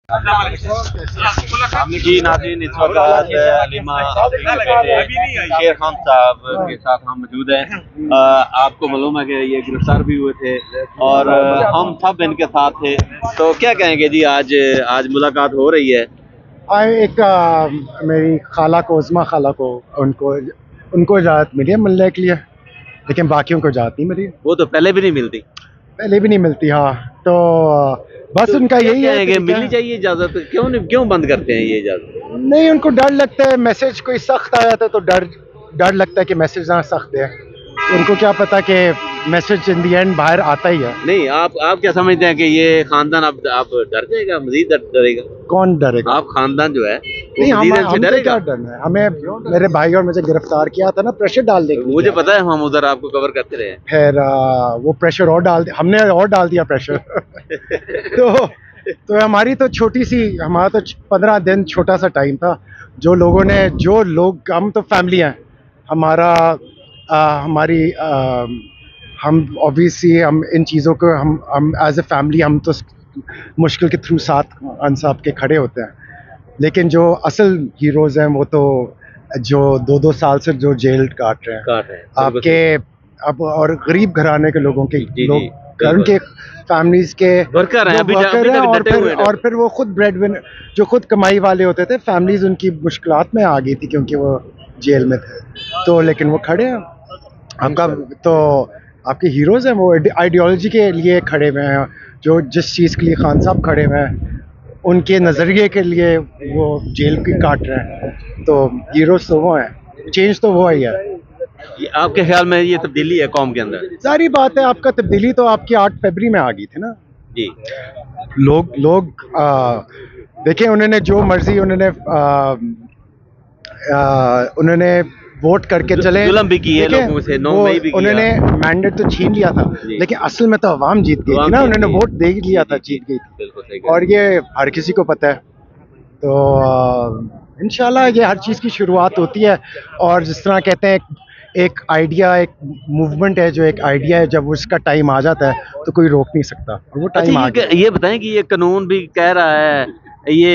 जी नाज़रीन, इस वक्त हलीमा के बेटे शेर खान साहब के साथ हम मौजूद हैं। आपको मालूम है कि ये गिरफ्तार भी हुए थे और हम सब इनके साथ थे। तो क्या कहेंगे जी, आज मुलाकात हो रही है। मेरी खाला को, उज़मा खाला को, उनको इजाज़त मिली है मिलने के लिए, लेकिन बाकियों को इजाज़त नहीं मिली। वो तो पहले भी नहीं मिलती। हाँ। तो बस तो उनका यही है कि मिलनी चाहिए इजाज़त। क्यों बंद करते हैं ये इजाज़त? नहीं, उनको डर लगता है मैसेज कोई सख्त आया था, तो डर लगता है कि मैसेज ना सख्त है। उनको क्या पता कि मैसेज इन दी एंड बाहर आता ही है। नहीं, आप क्या समझते हैं कि ये खानदान अब डर जाएगा, मजीद डरेगा? कौन डरेगा? आप खानदान जो है नहीं, हमसे क्या डरना है? हमें मेरे भाई और मुझे गिरफ्तार किया था ना, प्रेशर डालने के लिए। मुझे पता है, हम उधर आपको कवर करते रहे। फिर वो प्रेशर और हमने और डाल दिया प्रेशर। तो हमारी तो हमारा तो 15 दिन छोटा सा टाइम था। हम तो फैमिली हैं। हम ऑब्वियसली हम इन चीज़ों को हम एज ए फैमिली हम तो मुश्किल के थ्रू साथ अनसाब के खड़े होते हैं। लेकिन जो असल हीरोज़ हैं वो तो जो 2-2 साल से जो जेल काट रहे हैं आपके अब, और गरीब घराने के लोगों के उनके फैमिलीज के वर्कर हैं और फिर वो खुद ब्रेडविनर जो खुद कमाई वाले होते थे, फैमिलीज उनकी मुश्किलात में आ गई थी क्योंकि वो जेल में थे। तो लेकिन वो खड़े हैं। आपके हीरोज़ हैं, वो आइडियोलॉजी के लिए खड़े हुए हैं। जो जिस चीज़ के लिए खान साहब खड़े हुए हैं, उनके नज़रिए के लिए वो जेल की काट रहे हैं। तो हीरोज़ तो वो हैं, चेंज तो वो ही है। आपके ख्याल में ये तब्दीली है कौम के अंदर? सारी बात है, आपका तब्दीली तो आपकी 8 फरवरी में आ गई थी ना जी। लोग देखें, उन्होंने जो मर्जी उन्होंने वोट करके चले, जुल्म भी किए लोगों से, 9 मई भी किया। उन्होंने मैंडेट तो छीन लिया था, लेकिन असल में तो अवाम जीत गई थी ना। उन्होंने वोट दे लिया था, जीत गई थी, और ये हर किसी को पता है। तो इंशाल्लाह ये हर चीज़ की शुरुआत होती है। और जिस तरह कहते हैं, एक आइडिया, एक मूवमेंट है, जो एक आइडिया है, जब उसका टाइम आ जाता है तो कोई रोक नहीं सकता, और वो टाइम आ गया। ये बताएं कि ये कानून भी कह रहा है, ये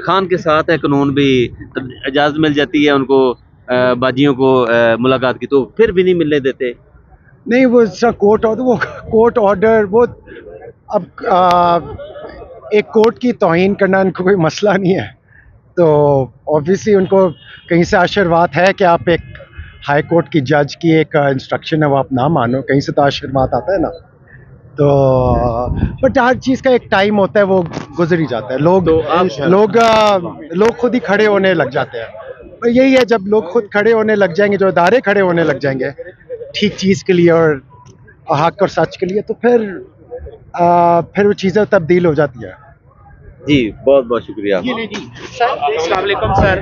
खान के साथ है कानून भी, इजाज़त मिल जाती है उनको बाजियों को मुलाकात की, तो फिर भी नहीं मिलने देते। नहीं, वो कोर्ट ऑर्डर वो अब एक कोर्ट की तौहीन करना उनको कोई मसला नहीं है। तो ऑब्वियसली उनको कहीं से आशीर्वाद है कि आप एक हाई कोर्ट की जज की एक इंस्ट्रक्शन है वो आप ना मानो, कहीं से तो आशीर्वाद आता है ना। तो बट हर चीज़ का एक टाइम होता है, वो गुजर ही जाता है। लोग खुद ही खड़े होने लग जाते हैं। यही है, जब लोग खुद खड़े होने लग जाएंगे, जो इदारे खड़े होने लग जाएंगे ठीक चीज़ के लिए और हक और सच के लिए, तो फिर वो चीज़ें तब्दील हो जाती है। जी, बहुत बहुत शुक्रिया। अस्सलाम वालेकुम सर।